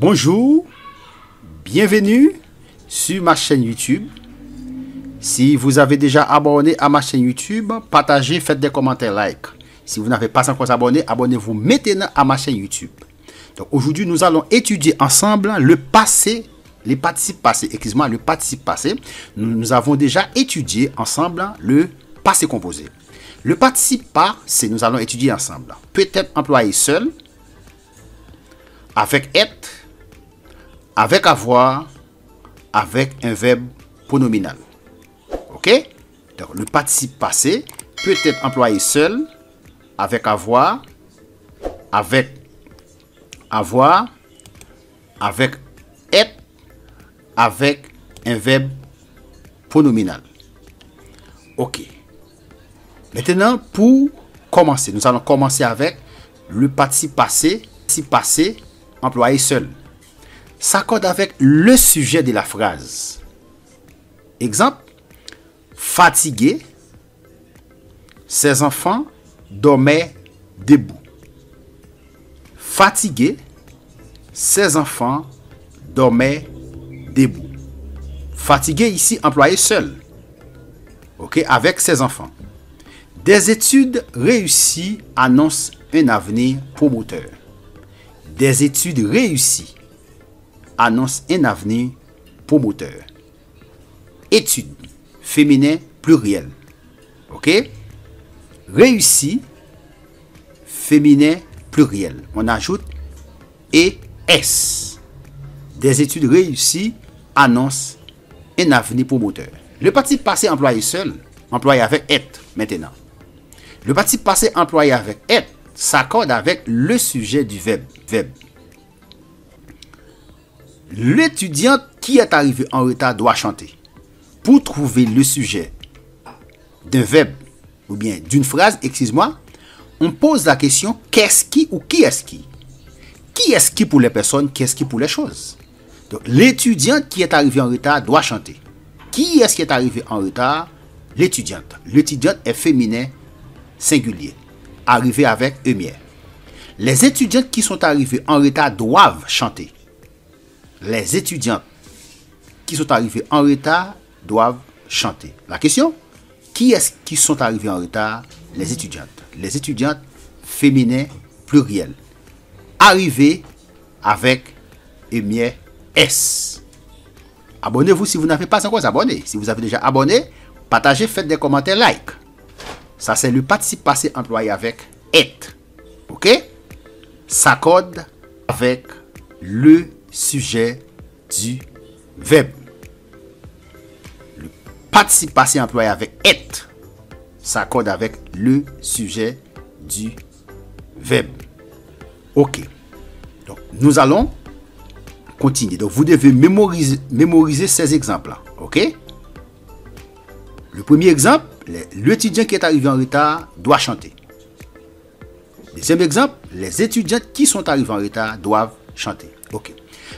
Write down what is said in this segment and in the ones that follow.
Bonjour, bienvenue sur ma chaîne YouTube. Si vous avez déjà abonné à ma chaîne YouTube, partagez, faites des commentaires, like. Si vous n'avez pas encore abonné, abonnez-vous maintenant à ma chaîne YouTube. Donc aujourd'hui, nous allons étudier ensemble le passé, les participes passés, excusez-moi, le participe passé. Nous avons déjà étudié ensemble le passé composé. Le participe passé, nous allons étudier ensemble. Peut être employé seul, avec être, avec avoir, avec un verbe pronominal. Ok? Donc le participe passé peut être employé seul, avec avoir, avec être, avec un verbe pronominal. Ok. Maintenant, pour commencer, nous allons commencer avec le participe passé employé seul. S'accorde avec le sujet de la phrase. Exemple, fatigué, ses enfants dormaient debout. Fatigué, ses enfants dormaient debout. Fatigué ici, employé seul. Ok, avec ses enfants. Des études réussies annoncent un avenir prometteur. Des études réussies annoncent un avenir prometteur. Études, féminin pluriel. Ok? Réussi, féminin pluriel. On ajoute ES. Des études réussies annoncent un avenir prometteur. Le participe passé employé seul, employé avec être maintenant. Le participe passé employé avec être s'accorde avec le sujet du verbe. L'étudiant qui est arrivé en retard doit chanter. Pour trouver le sujet d'un verbe ou bien d'une phrase, excuse-moi, on pose la question qu'est-ce qui ou qui est-ce qui? Qui est-ce qui pour les personnes, qui est-ce qui pour les choses? Donc l'étudiant qui est arrivé en retard doit chanter. Qui est-ce qui est arrivé en retard? L'étudiante. L'étudiante est féminin singulier. Arrivé avec eumière. Les étudiantes qui sont arrivées en retard doivent chanter. Les étudiantes qui sont arrivées en retard doivent chanter. La question, qui est-ce qui sont arrivés en retard? Les étudiantes. Les étudiantes féminin pluriel. Arrivées avec eumière S. Abonnez-vous si vous n'avez pas encore abonné. Si vous avez déjà abonné, partagez, faites des commentaires, like. Ça, c'est le participe passé employé avec être. Ok? S'accorde avec le sujet du verbe. Le participe passé employé avec être s'accorde avec le sujet du verbe. Ok. Donc, nous allons continuer. Donc, vous devez mémoriser ces exemples-là. Ok? Le premier exemple, l'étudiant qui est arrivé en retard doit chanter. Deuxième exemple, les étudiants qui sont arrivés en retard doivent chanter. Ok.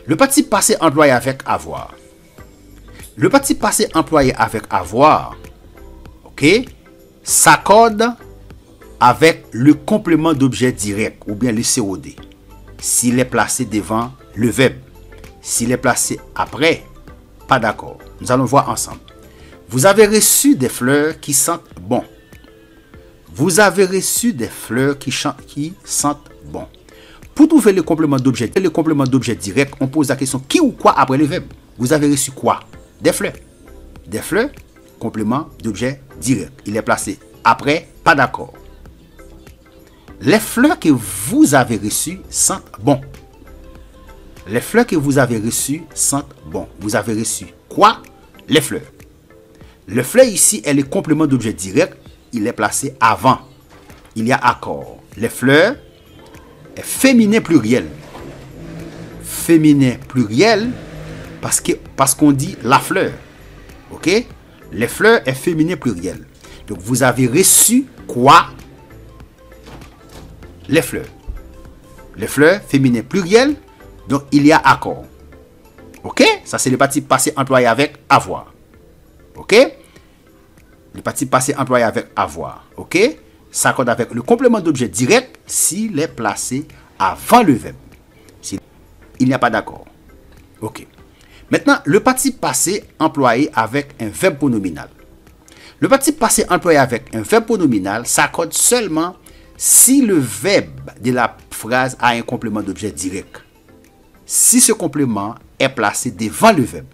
Le participe passé employé avec avoir. Le participe passé employé avec avoir, ok, s'accorde avec le complément d'objet direct ou bien le COD. S'il est placé devant le verbe. S'il est placé après, pas d'accord. Nous allons voir ensemble. Vous avez reçu des fleurs qui sentent bon. Vous avez reçu des fleurs qui sentent bon. Pour trouver le complément d'objet direct, on pose la question qui ou quoi après le verbe. Vous avez reçu quoi? Des fleurs. Des fleurs, complément d'objet direct. Il est placé après, pas d'accord. Les fleurs que vous avez reçues sentent bon. Les fleurs que vous avez reçues sentent bon. Vous avez reçu quoi? Les fleurs. Le fleur ici est le complément d'objet direct. Il est placé avant. Il y a accord. Les fleurs est féminin pluriel. Féminin pluriel parce qu'on dit la fleur. Ok? Les fleurs est féminin pluriel. Donc vous avez reçu quoi? Les fleurs. Les fleurs féminin pluriel. Donc il y a accord. Ok? Ça c'est le participe passé employé avec avoir. Ok? Le participe passé employé avec avoir. Ok? S'accorde avec le complément d'objet direct s'il est placé avant le verbe. il n'y a pas d'accord. Ok. Maintenant, le participe passé employé avec un verbe pronominal. Le participe passé employé avec un verbe pronominal s'accorde seulement si le verbe de la phrase a un complément d'objet direct. Si ce complément est placé devant le verbe.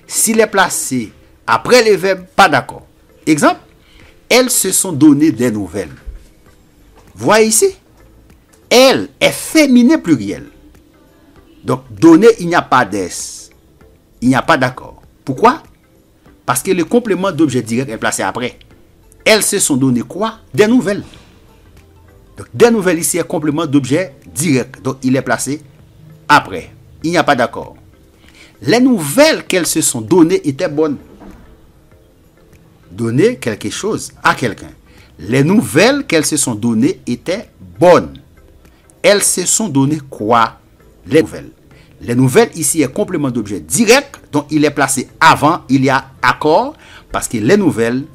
S'il est placé après le verbe, pas d'accord. Exemple, elles se sont donné des nouvelles. Voyez ici, elle est féminin pluriel. Donc, donner, il n'y a pas d'es. Il n'y a pas d'accord. Pourquoi? Parce que le complément d'objet direct est placé après. Elles se sont donné quoi? Des nouvelles. Donc, des nouvelles ici est complément d'objet direct. Donc, il est placé après. Il n'y a pas d'accord. Les nouvelles qu'elles se sont données étaient bonnes. Donner quelque chose à quelqu'un. Les nouvelles qu'elles se sont données étaient bonnes. Elles se sont données quoi? Les nouvelles. Les nouvelles ici est complément d'objet direct, donc il est placé avant, il y a accord, parce que les nouvelles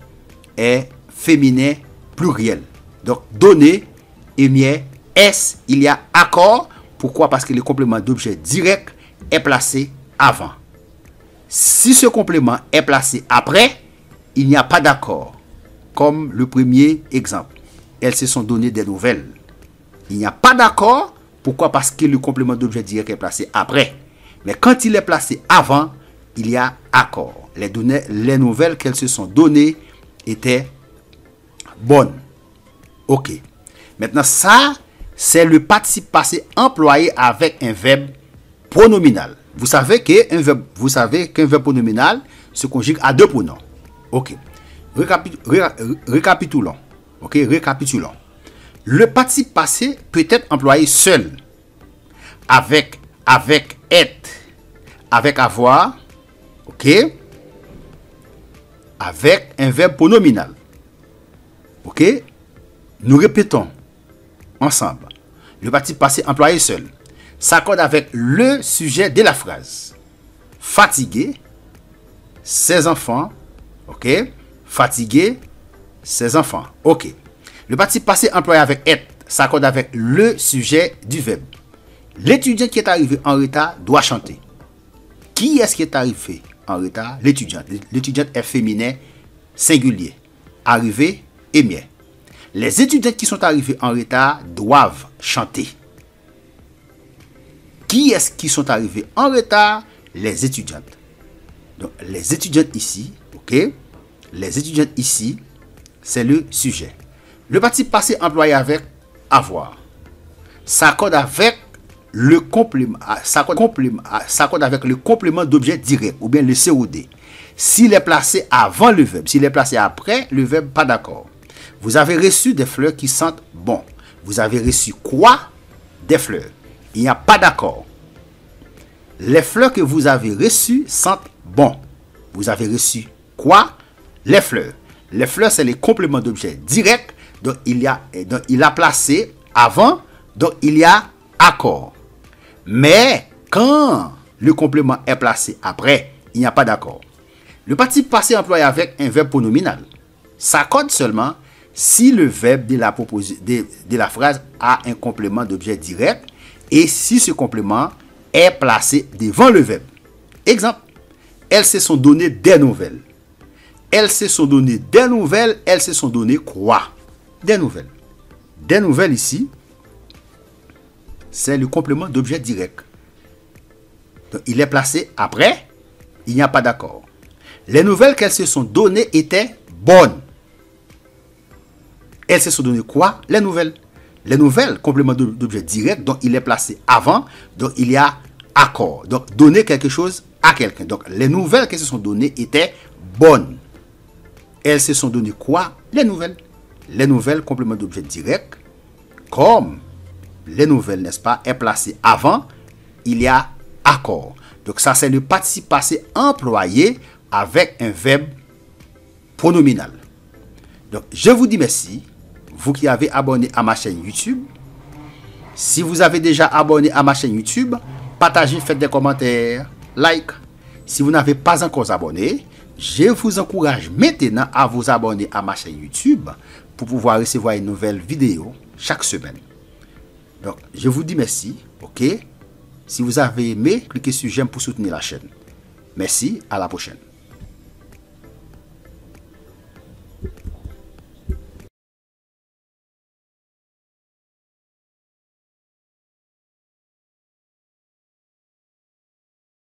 est féminin pluriel. Donc donner, émier, est, il y a accord. Pourquoi? Parce que le complément d'objet direct est placé avant. Si ce complément est placé après, il n'y a pas d'accord. Comme le premier exemple. Elles se sont données des nouvelles. Il n'y a pas d'accord. Pourquoi? Parce que le complément d'objet direct est placé après. Mais quand il est placé avant, il y a accord. Les nouvelles qu'elles se sont données étaient bonnes. Ok. Maintenant, ça, c'est le participe passé employé avec un verbe pronominal. Vous savez qu'un verbe pronominal se conjugue à deux pronoms. Ok. Récapitulons. Ok, récapitulons. Le participe passé peut être employé seul, avec être, avec avoir, ok, avec un verbe pronominal. Ok, nous répétons ensemble. Le participe passé employé seul s'accorde avec le sujet de la phrase. Fatigué, ses enfants, ok, fatigué, ses enfants, ok. Le participe passé employé avec être s'accorde avec le sujet du verbe. L'étudiant qui est arrivé en retard doit chanter. Qui est-ce qui est arrivé en retard? L'étudiante. L'étudiante est féminin singulier. Arrivé, émier. Les étudiants qui sont arrivés en retard doivent chanter. Qui est-ce qui sont arrivés en retard? Les étudiantes. Donc, les étudiantes ici, ok? Les étudiantes ici, c'est le sujet. Le participe passé employé avec avoir s'accorde avec le complément, s'accorde avec le complément d'objet direct ou bien le COD. S'il est placé avant le verbe, s'il est placé après le verbe, pas d'accord. Vous avez reçu des fleurs qui sentent bon. Vous avez reçu quoi? Des fleurs. Il n'y a pas d'accord. Les fleurs que vous avez reçues sentent bon. Vous avez reçu quoi? Les fleurs. Les fleurs, c'est les compléments d'objet direct. Donc, il a placé avant. Donc, il y a accord. Mais, quand le complément est placé après, il n'y a pas d'accord. Le participe passé employé avec un verbe pronominal s'accorde seulement si le verbe de la phrase a un complément d'objet direct et si ce complément est placé devant le verbe. Exemple, elles se sont données des nouvelles. Elles se sont données des nouvelles. Elles se sont données quoi? Des nouvelles. Des nouvelles ici, c'est le complément d'objet direct. Donc, il est placé après. Il n'y a pas d'accord. Les nouvelles qu'elles se sont données étaient bonnes. Elles se sont données quoi? Les nouvelles. Les nouvelles, complément d'objet direct, donc il est placé avant, donc il y a accord. Donc, donner quelque chose à quelqu'un. Donc, les nouvelles qu'elles se sont données étaient bonnes. Elles se sont données quoi? Les nouvelles. Les nouvelles, complément d'objet direct, comme les nouvelles, n'est-ce pas, est placé avant, il y a accord. Donc, ça, c'est le participe passé employé avec un verbe pronominal. Donc, je vous dis merci. Vous qui avez abonné à ma chaîne YouTube. Si vous avez déjà abonné à ma chaîne YouTube, partagez, faites des commentaires, like. Si vous n'avez pas encore abonné, je vous encourage maintenant à vous abonner à ma chaîne YouTube pour pouvoir recevoir une nouvelle vidéo chaque semaine. Donc, je vous dis merci, ok? Si vous avez aimé, cliquez sur j'aime pour soutenir la chaîne. Merci, à la prochaine.